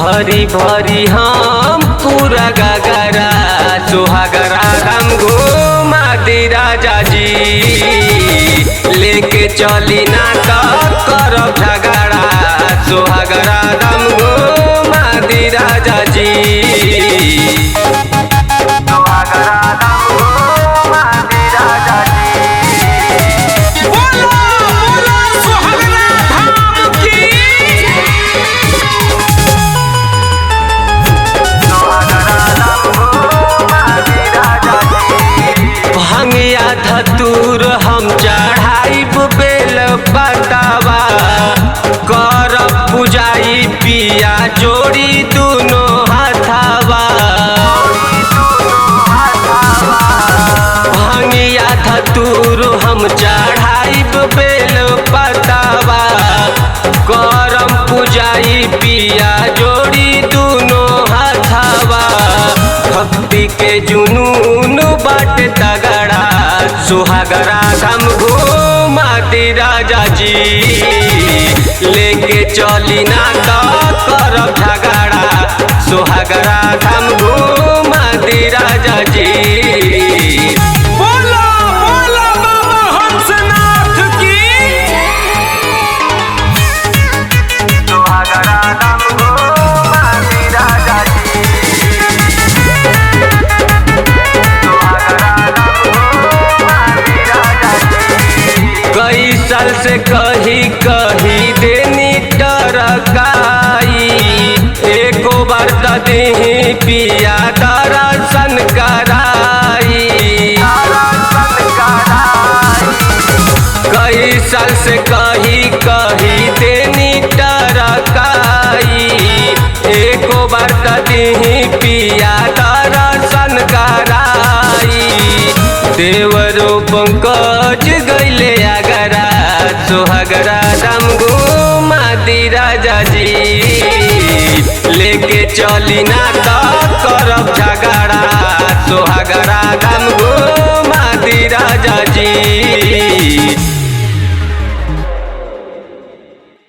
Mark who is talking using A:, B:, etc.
A: भरी भरी हम पूरा गगरा सुहागरा हम घुमा दी राजा जी। लेके चली ना तो करब झगड़ा सुहागरा हम घुमा दी राजा जी। सुहागरा हम घुमा दी राजा जी।
B: बोलो बोलो सुहागरा धाम की।
A: भंगिया धतूर हम चढ़ाइब बेल पतावा करब पूजाई पिया जोड़ी दोनों हाथावा। भंगिया धतूर हम चढ़ाइब बेल पतावा करब पूजाई पिया जोड़ी दोनों हाथावा। भक्ति के जुनून बाट तगड़ा सुहागरा हम घुमा दी राजा जी। लेके चली ना तो करब झगड़ा सुहागरा हम घुमा दी राजा जी।
B: बोलो बोलो बाबा हंसनाथ की।
A: सुहागरा हम घुमा दी राजा जी। कई साल से कही देनी टरकाई एको बार दही पिया दर्शन कराई। कई साल से कही देनी टरकाई एको बार दही पिया दर्शन कराई। देवरो पंकज गैले अगरा सुहागरा हम घुमा दी राजा जी। लेके चली ना तो करब झगड़ा सुहागरा हम